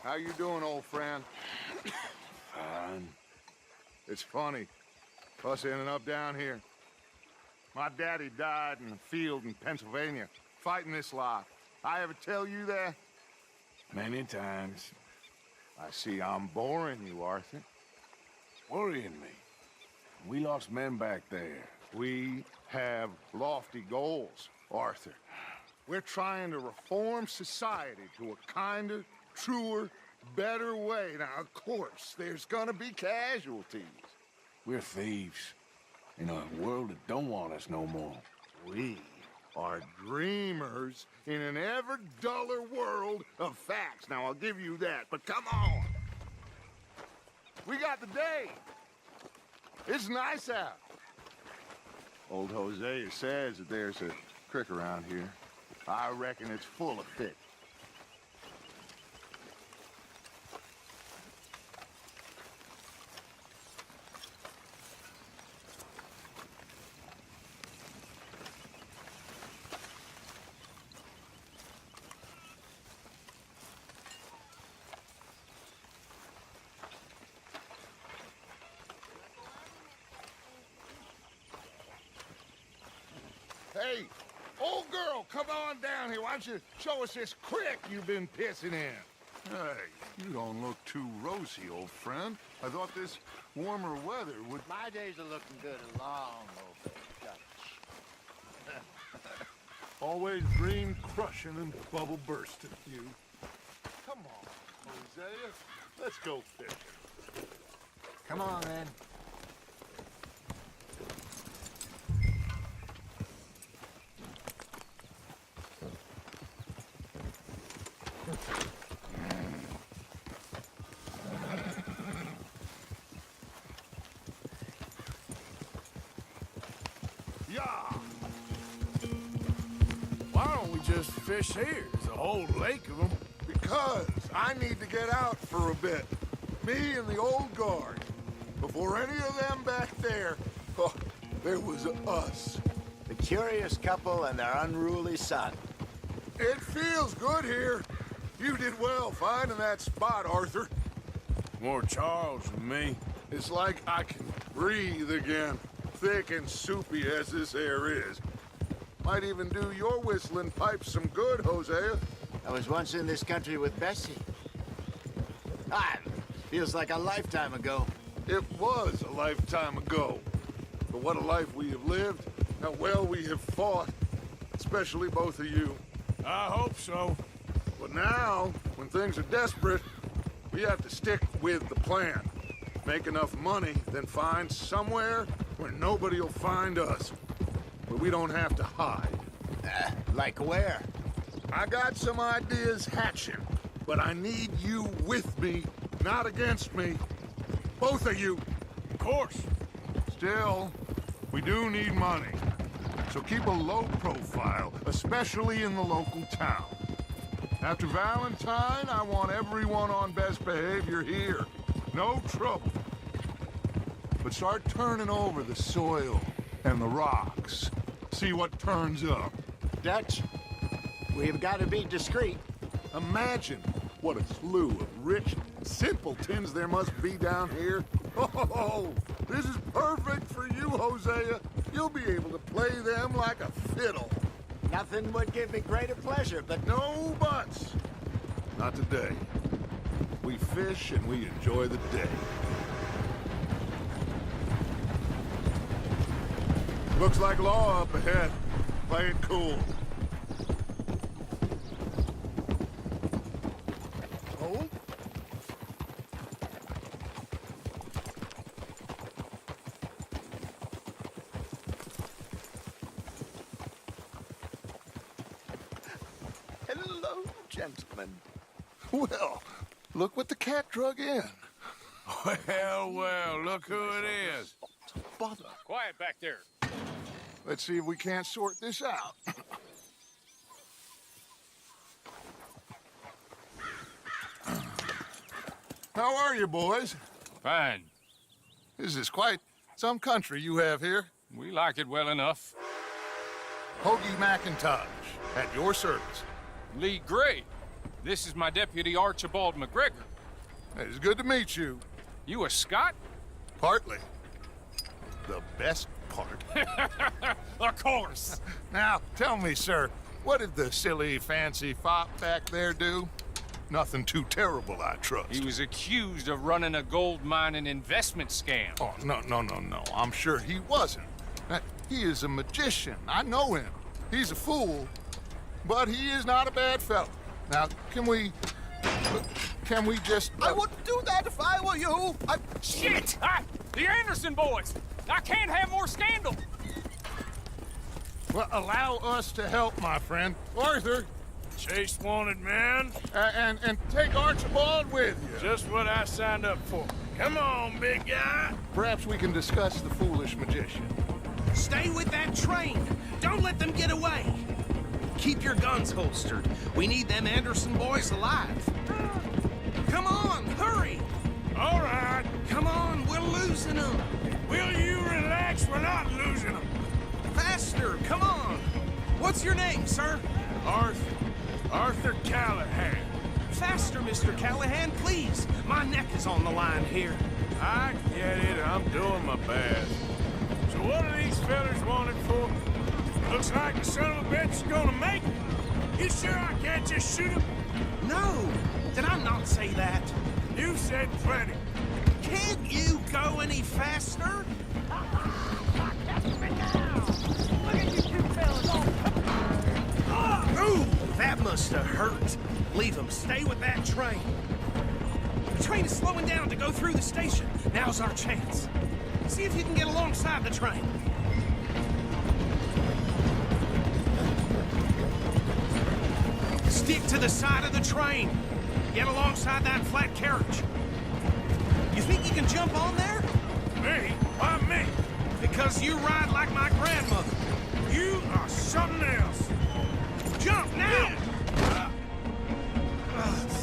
How you doing, old friend? Fine. It's funny, us ending up down here. My daddy died in the field in Pennsylvania, fighting this lot. I ever tell you that? Many times. I see I'm boring you, Arthur. Worrying me. We lost men back there. We have lofty goals, Arthur. We're trying to reform society to a kinder, truer, better way. Now, of course, there's gonna be casualties. We're thieves. In a world that don't want us no more. We are dreamers in an ever duller world of facts. Now, I'll give you that, but come on. We got the day. It's nice out. Old Hosea says that there's a creek around here. I reckon it's full of fish. Hey, old girl, come on down here. Why don't you show us this creek you've been pissing in? Hey, you don't look too rosy, old friend. I thought this warmer weather would... My days are looking good and long over. Always dream crushing and bubble bursting, you. Come on, Hosea. Let's go fishing. Come on, then. Yeah. Why don't we just fish here? There's a whole lake of them. Because I need to get out for a bit. Me and the old guard. Before any of them back there, oh, there was us. The curious couple and their unruly son. It feels good here. You did well finding that spot, Arthur. More Charles than me. It's like I can breathe again, thick and soupy as this air is. Might even do your whistling pipes some good, Hosea. I was once in this country with Bessie. Ah, feels like a lifetime ago. It was a lifetime ago. But what a life we have lived, how well we have fought, especially both of you. I hope so. But now, when things are desperate, we have to stick with the plan. Make enough money, then find somewhere where nobody will find us. Where we don't have to hide. Like where? I got some ideas hatching, but I need you with me, not against me. Both of you. Of course. Still, we do need money. So keep a low profile, especially in the local town. After Valentine, I want everyone on best behavior here. No trouble. But start turning over the soil and the rocks. See what turns up. Dutch, we've got to be discreet. Imagine what a slew of rich simpletons there must be down here. Oh, this is perfect for you, Hosea. You'll be able to play them like a fiddle. Nothing would give me greater pleasure, but No buts. Not today. We fish and we enjoy the day. Looks like law up ahead. Play it cool. Hold. hello, gentlemen. Well, look what the cat drug in. Well, look who it is. Bother. Quiet back there. Let's see if we can't sort this out. How are you, boys? Fine. This is quite some country you have here. We like it well enough. Hoagie McIntosh, at your service. Lee Gray. This is my deputy, Archibald McGregor. It's good to meet you. You a Scot? Partly. The best part. Of course. Now, tell me, sir, what did the silly, fancy fop back there do? Nothing too terrible, I trust. He was accused of running a gold mining investment scam. Oh, no. I'm sure he wasn't. He is a magician. I know him. He's a fool, but he is not a bad fellow. Now, can we just... I wouldn't do that if I were you. Shit! The Anderson boys! I can't have more scandal! Well, allow us to help, my friend. Arthur, Chase wanted man. and take Archibald with you. Just what I signed up for. Come on, big guy. Perhaps we can discuss the foolish magician. Stay with that train. Don't let them get away. Keep your guns holstered. We need them Anderson boys alive. Come on, hurry. All right. Come on, we're losing them. Will you relax? We're not losing them. Faster, come on. What's your name, sir? Arthur Callahan. Faster, Mr. Callahan, please. My neck is on the line here. I get it. I'm doing my best. So what are these fellas wanted for? Looks like the son of a bitch is gonna make it. You sure I can't just shoot him? No, did I not say that? You said plenty. Can't you go any faster? Ooh, that must have hurt. Leave them. Stay with that train. The train is slowing down to go through the station. Now's our chance. See if you can get alongside the train. Stick to the side of the train. Get alongside that flat carriage. You think you can jump on there? Me? Why me? Because you ride like my grandmother. You are something else. Jump now!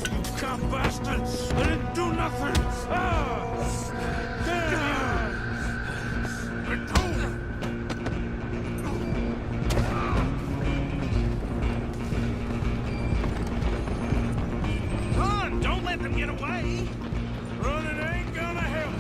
You cop bastards! I didn't do nothing! Let go! Run! Don't let them get away! Running ain't gonna help.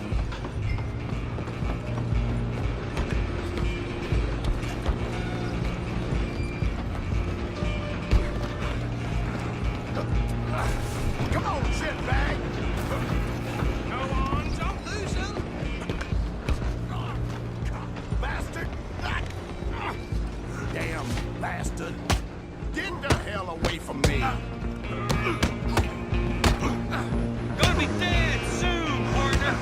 Come on, shitbag. Go on, don't lose them! Bastard. Damn bastard. Get the hell away from me. Gonna be dead soon, partner!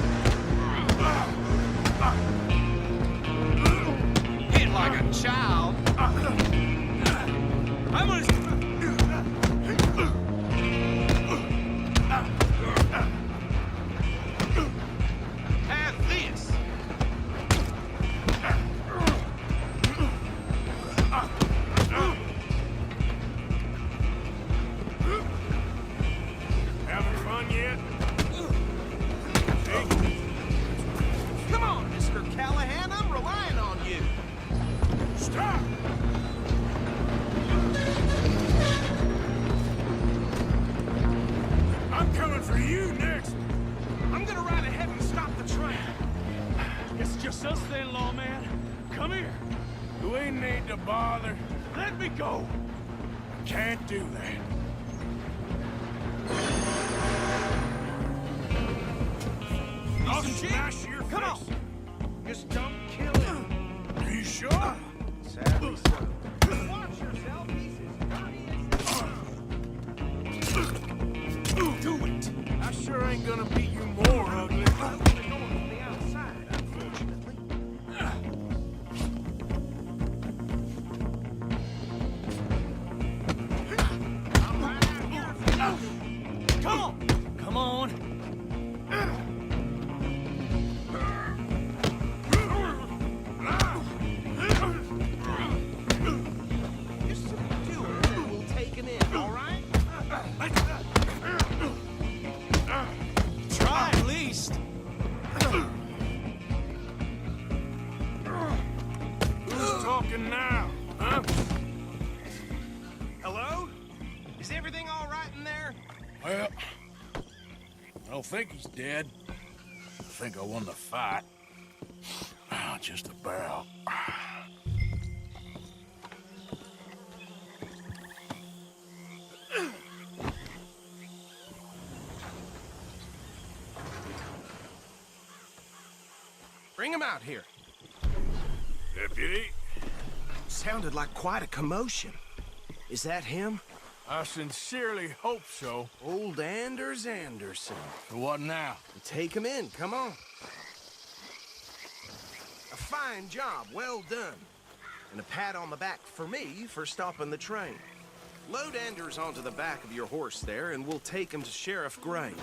Hit like a child. I'm gonna... Have this! Having fun yet? Come on, Mr. Callahan, I'm relying on you. Stop! I'm coming for you next. I'm gonna ride ahead and stop the train. It's just us then, lawman. Come here. We need to bother. Let me go. Can't do that. I'll smash your Come face. on. Just don't kill him. Are you sure? Sadly so. Watch yourself, he's as dirty as... Do it. I sure ain't gonna beat you more, ugly. Open the door from the outside, unfortunately. I'm right out here for you. Come on. Come on. Just do it, and we'll take him in, all right? Try at least. Who's talking now, huh? Hello? Is everything all right in there? Well, I don't think he's dead. I think I won the fight. Just about. Bring him out here. Deputy, Sounded like quite a commotion. Is that him? I sincerely hope so. Old Anders Anderson. So what now? Take him in, come on. A fine job, well done. And a pat on the back for me for stopping the train. Load Anders onto the back of your horse there, and we'll take him to Sheriff Gray.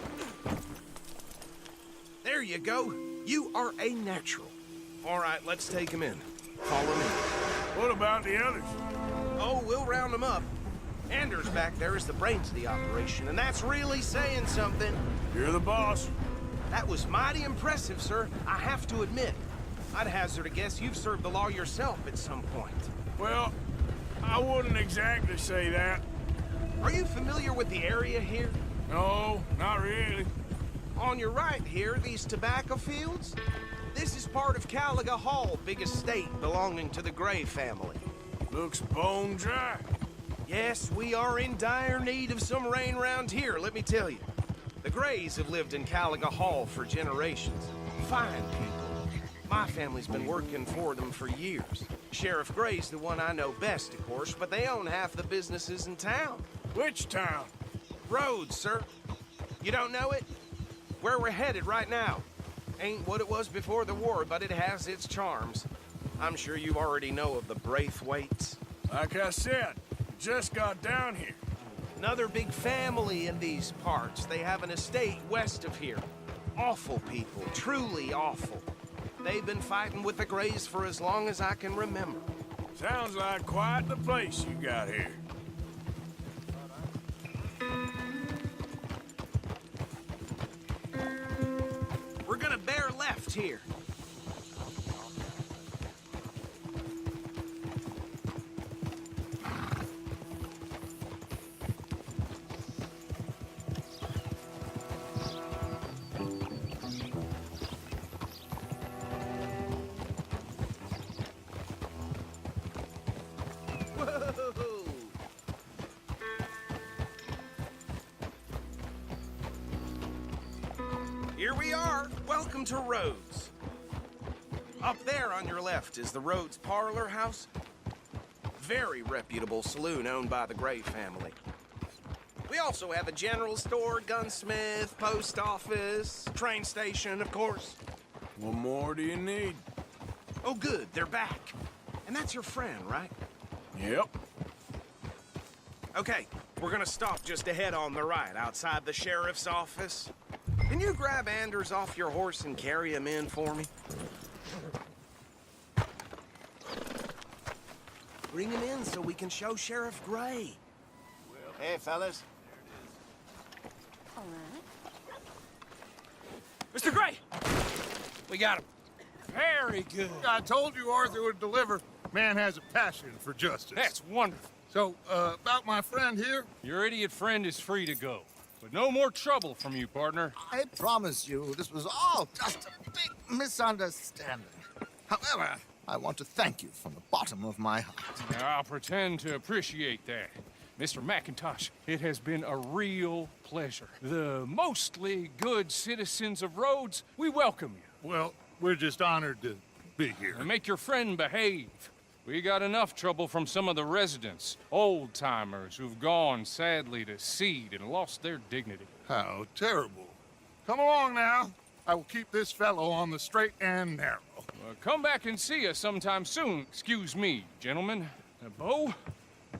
There you go. You are a natural. All right, let's take him in. Follow me. What about the others? Oh, we'll round them up. Anders back there is the brains of the operation, and that's really saying something. You're the boss. That was mighty impressive, sir. I have to admit. I'd hazard a guess you've served the law yourself at some point. Well, I wouldn't exactly say that. Are you familiar with the area here? No, not really. On your right here, these tobacco fields? This is part of Caliga Hall, big estate belonging to the Gray family. Looks bone dry. Yes, we are in dire need of some rain round here, let me tell you. The Grays have lived in Caliga Hall for generations. Fine people. My family's been working for them for years. Sheriff Gray's the one I know best, of course, but they own half the businesses in town. Which town? Rhodes, sir. You don't know it? Where we're headed right now. Ain't what it was before the war, but it has its charms. I'm sure you already know of the Braithwaites. Like I said, just got down here. Another big family in these parts. They have an estate west of here. Awful people, truly awful. They've been fighting with the Grays for as long as I can remember. Sounds like quite the place you got here. We're gonna bear left here. Here we are. Welcome to Rhodes. Up there on your left is the Rhodes Parlor House. Very reputable saloon owned by the Gray family. We also have a general store, gunsmith, post office, train station, of course. What more do you need? Oh, good. They're back. And that's your friend, right? Yep. Okay, we're gonna stop just ahead on the right, outside the sheriff's office. Can you grab Anders off your horse and carry him in for me? Bring him in so we can show Sheriff Gray. Hey, fellas. All right. Mr. Gray! We got him. Very good. I told you Arthur would deliver. Man has a passion for justice. That's wonderful. So, about my friend here? Your idiot friend is free to go. But no more trouble from you, partner. I promise you, this was all just a big misunderstanding. However, I want to thank you from the bottom of my heart. I'll pretend to appreciate that. Mr. McIntosh, it has been a real pleasure. The mostly good citizens of Rhodes, we welcome you. Well, we're just honored to be here. And make your friend behave. We got enough trouble from some of the residents, old-timers who've gone, sadly, to seed and lost their dignity. How terrible. Come along now. I will keep this fellow on the straight and narrow. Come back and see us sometime soon. Excuse me, gentlemen. Bo,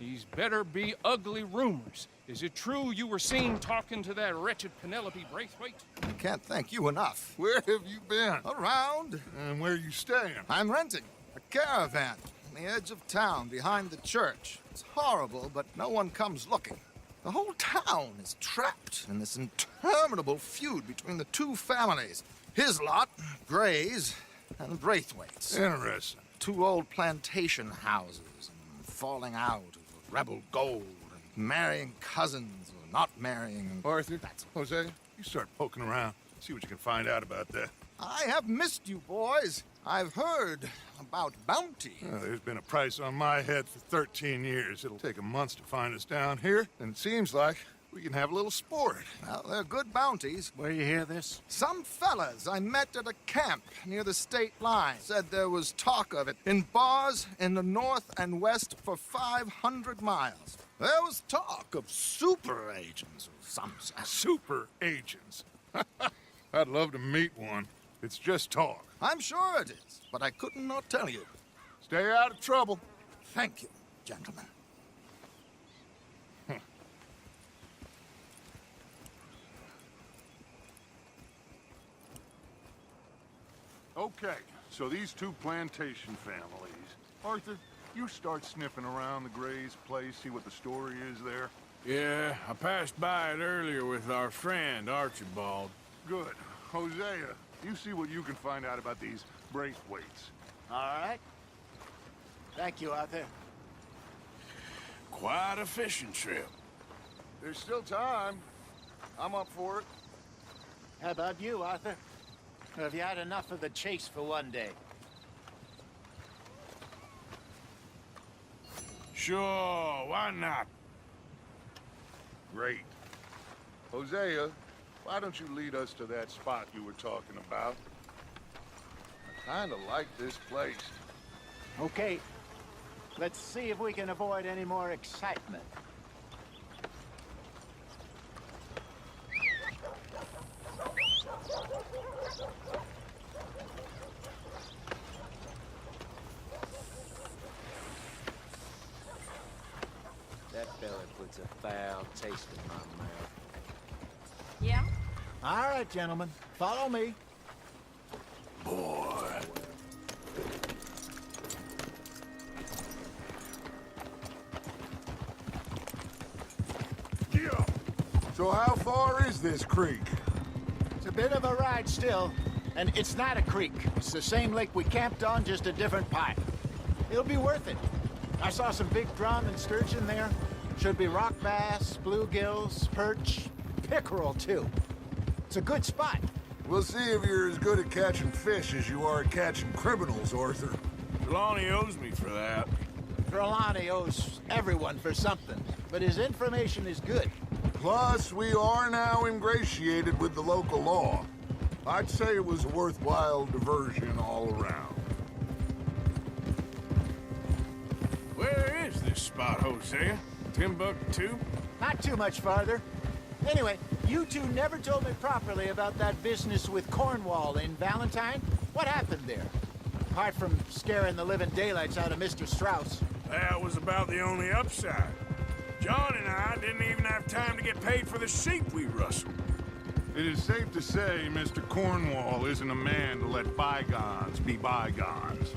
these better be ugly rumors. Is it true you were seen talking to that wretched Penelope Braithwaite? I can't thank you enough. Where have you been? Around, And where you staying? I'm renting a caravan on the edge of town behind the church. It's horrible, but no one comes looking. The whole town is trapped in this interminable feud between the two families. His lot, Gray's, and the Braithwaites. Interesting. Two old plantation houses, and falling out of rebel gold, and marrying cousins, not marrying. Arthur, Jose, you start poking around. See what you can find out about that. I have missed you, boys. I've heard about bounty. There's been a price on my head for 13 years. It'll take 'em months to find us down here, and it seems like we can have a little sport. Well, they're good bounties. Where you hear this? Some fellas I met at a camp near the state line said there was talk of it in bars in the north and west for 500 miles. There was talk of super agents of some sort. Super agents. I'd love to meet one. It's just talk. I'm sure it is, but I couldn't not tell you. Stay out of trouble. Thank you, gentlemen. Okay, so these two plantation families. Arthur, you start sniffing around the Gray's place, see what the story is there. Yeah, I passed by it earlier with our friend, Archibald. Good. Hosea, you see what you can find out about these Braithwaites. All right. Thank you, Arthur. Quite a fishing trip. There's still time. I'm up for it. How about you, Arthur? Or have you had enough of the chase for one day? Sure, why not? Great. Hosea, why don't you lead us to that spot you were talking about? I kinda like this place. Okay. Let's see if we can avoid any more excitement. That fella puts a foul taste in my mouth. Yeah? All right, gentlemen. Follow me. Boy. Yeah. So how far is this creek? It's a bit of a ride still, and it's not a creek. It's the same lake we camped on, just a different pipe. It'll be worth it. I saw some big drum and sturgeon there. Should be rock bass, bluegills, perch, pickerel too. It's a good spot. We'll see if you're as good at catching fish as you are at catching criminals, Arthur. Trelawney owes me for that. Trelawney owes everyone for something, but his information is good. Plus, we are now ingratiated with the local law. I'd say it was a worthwhile diversion all around. Where is this spot, Hosea? Timbuktu? Not too much farther. Anyway, you two never told me properly about that business with Cornwall in Valentine. What happened there? Apart from scaring the living daylights out of Mr. Strauss. That was about the only upside. John and I didn't even have time to get paid for the sheep we rustled. It is safe to say Mr. Cornwall isn't a man to let bygones be bygones.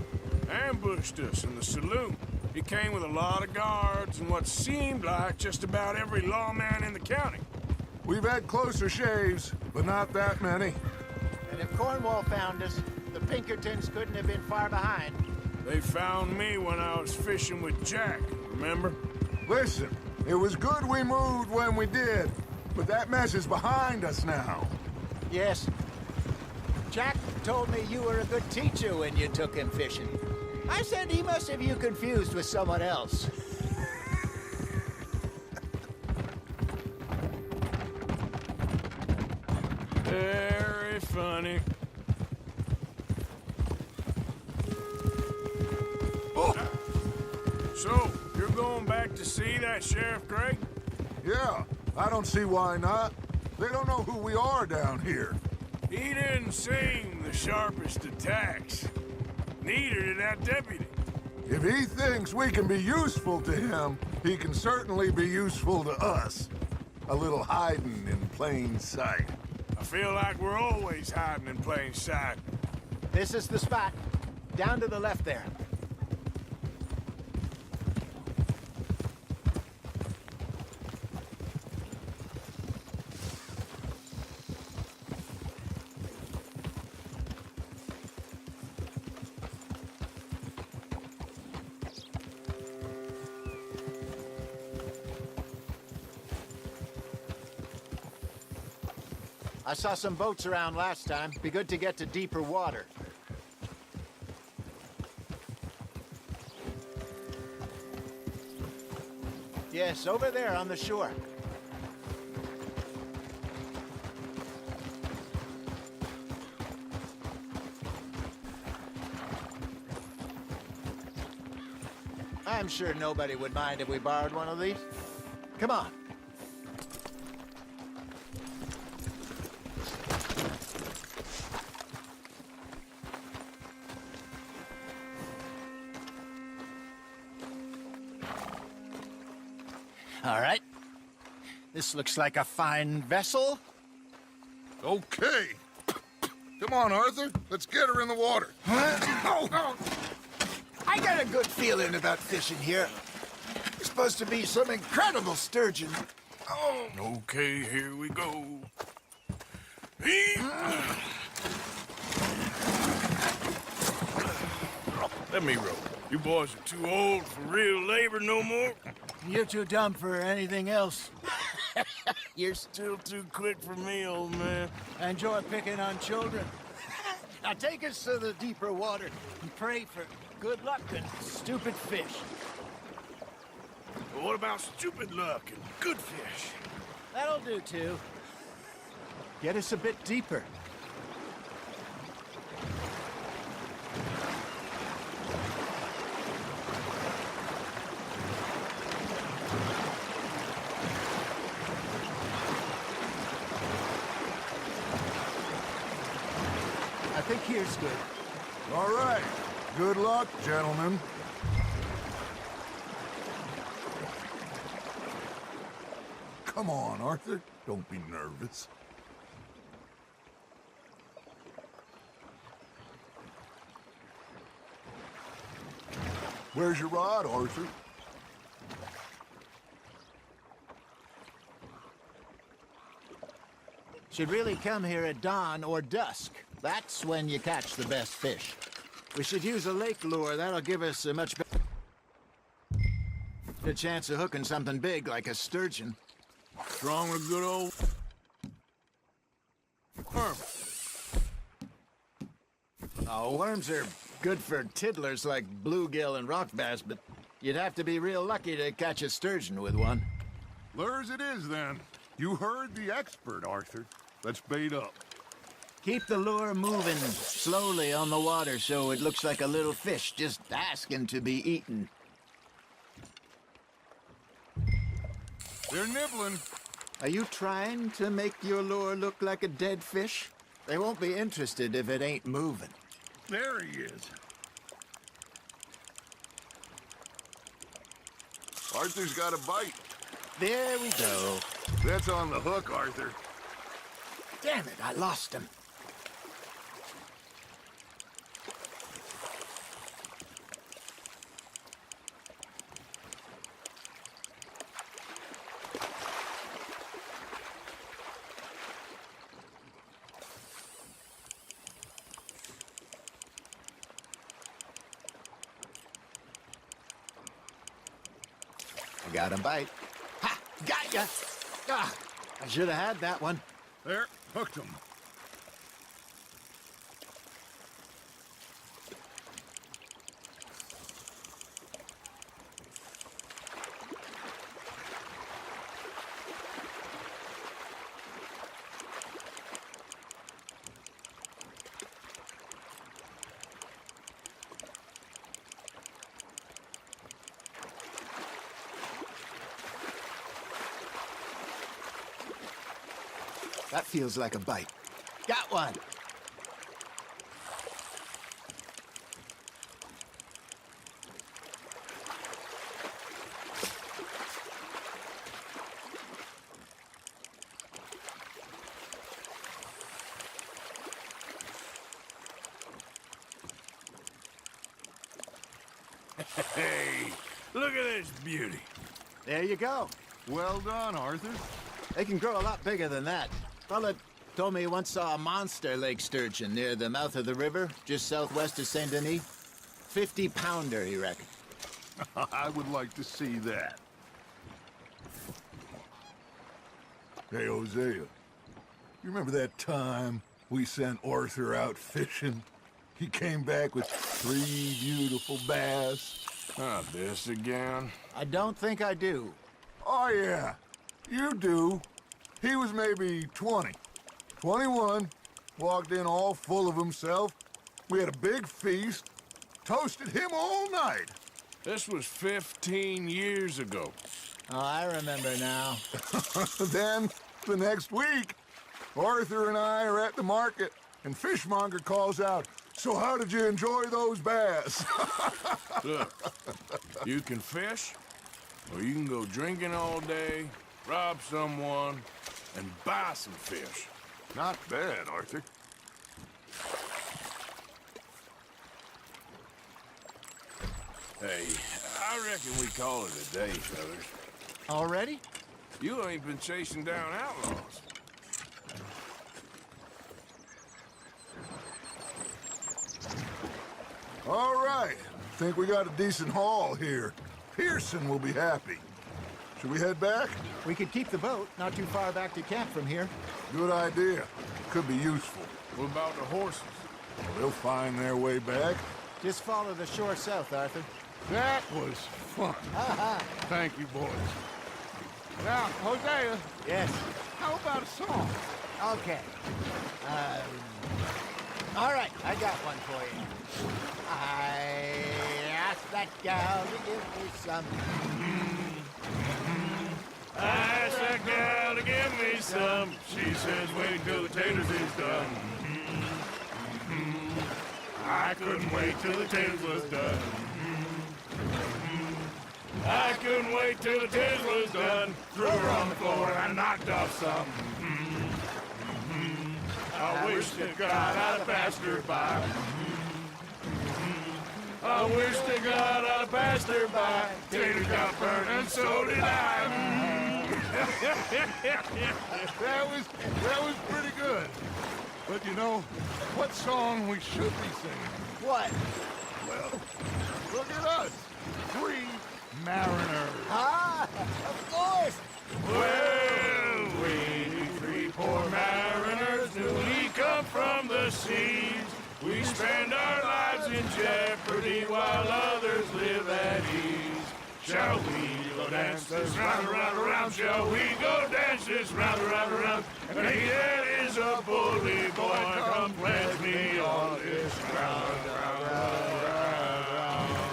Ambushed us in the saloon. He came with a lot of guards and what seemed like just about every lawman in the county. We've had closer shaves, but not that many. And if Cornwall found us, the Pinkertons couldn't have been far behind. They found me when I was fishing with Jack, remember? Listen, it was good we moved when we did, but that mess is behind us now. Yes. Jack told me you were a good teacher when you took him fishing. I said he must have you confused with someone else. Very funny. Oh. So, you're going back to see that Sheriff Gray? Yeah, I don't see why not. They don't know who we are down here. He didn't seem the sharpest attacks. Neither did that deputy. If he thinks we can be useful to him, he can certainly be useful to us. A little hiding in plain sight. I feel like we're always hiding in plain sight. This is the spot. Down to the left there. I saw some boats around last time. Be good to get to deeper water. Yes, over there on the shore. I'm sure nobody would mind if we borrowed one of these. Come on. All right. This looks like a fine vessel. Okay. Come on, Arthur. Let's get her in the water. Oh. I got a good feeling about fishing here. It's supposed to be some incredible sturgeon. Oh. Okay, here we go. Let me row. You boys are too old for real labor no more. You're too dumb for anything else. You're still too quick for me, old man. Enjoy picking on children. Now take us to the deeper water and pray for good luck and stupid fish. But what about stupid luck and good fish? That'll do, too. Get us a bit deeper. I think here's good. All right. Good luck, gentlemen. Come on, Arthur. Don't be nervous. Where's your rod, Arthur? Should really come here at dawn or dusk. That's when you catch the best fish. We should use a lake lure. That'll give us a much better chance of hooking something big like a sturgeon. Strong with good old worm. Oh, worms are good for tiddlers like bluegill and rock bass, but you'd have to be real lucky to catch a sturgeon with one. Lures it is, then. You heard the expert, Arthur. Let's bait up. Keep the lure moving slowly on the water so it looks like a little fish just asking to be eaten. They're nibbling. Are you trying to make your lure look like a dead fish? They won't be interested if it ain't moving. There he is. Arthur's got a bite. There we go. That's on the hook, Arthur. Damn it, I lost him. I got a bite. Ha! Got ya! Ah, I should have had that one. There, hooked him. That feels like a bite. Got one! Hey, look at this beauty. There you go. Well done, Arthur. They can grow a lot bigger than that. Fella told me he once saw a monster lake sturgeon near the mouth of the river, just southwest of Saint Denis. 50-pounder, he reckoned. I would like to see that. Hey, Hosea. You remember that time we sent Arthur out fishing? He came back with 3 beautiful bass. Not this again. I don't think I do. Oh, yeah. You do. He was maybe 20. 21. Walked in all full of himself. We had a big feast. Toasted him all night. This was 15 years ago. Oh, I remember now. Then, the next week, Arthur and I are at the market, and Fishmonger calls out, "So how did you enjoy those bass?" Look, you can fish, or you can go drinking all day, rob someone, and buy some fish. Not bad, Arthur. Hey, I reckon we call it a day, fellas. Already? You ain't been chasing down outlaws. All right. Think we got a decent haul here. Pearson will be happy. Should we head back? We could keep the boat not too far back to camp from here. Good idea. Could be useful. What about the horses? They'll find their way back. Just follow the shore south, Arthur. That was fun. Thank you, boys. Now, Hosea, Yes. how about a song? Okay. All right, I got one for you. I asked that gal to give me some. I asked that gal to give me some. She says wait till the taters is done. I couldn't wait till the taters was done. I couldn't wait till the taters was done. Threw her on the floor and knocked off some. I wish to God I'd have passed her by. I wish to God I'd have passed her by. Taters got burned and so did I. That was pretty good. But you know, what song we should be singing? What? Well, look at us. 3 mariners. Ah, of course. Well, we 3 poor mariners newly come from the seas. We spend our lives in jeopardy while others live at ease. Shall we go dance this round, around, around? Shall we go dance this round, around, around? And he that is a bully boy, come pledge me on this ground, round, round, round.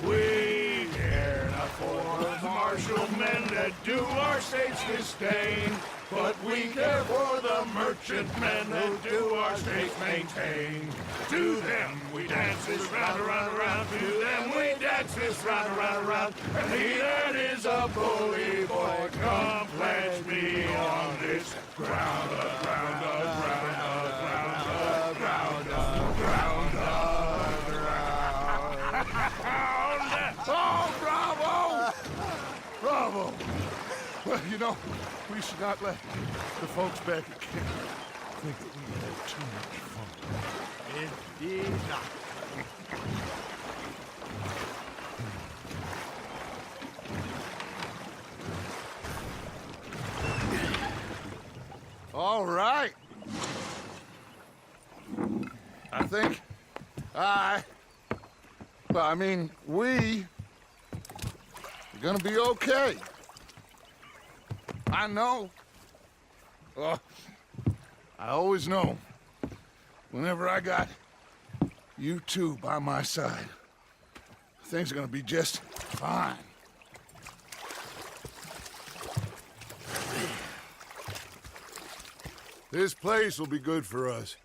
We care not for the martial men that do our states disdain, but we care for the merchantmen that do our states maintain. To them we dance this round, around, around. To them we dance this round, around, around. And he that is a bully boy, come pledge me on this ground, ground, ground, ground, ground, ground, ground, ground. Oh, bravo! Bravo! Well, you know, we should not let the folks back at camp think that we had too much fun. Indeed not. All right. I think we are gonna be okay. I know. Oh, I always know. Whenever I got you two by my side, things are gonna be just fine. This place will be good for us.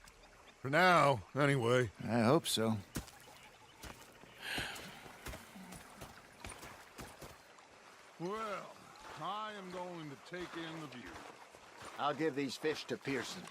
For now, anyway. I hope so. Well, I am going to take in the view. I'll give these fish to Pearson.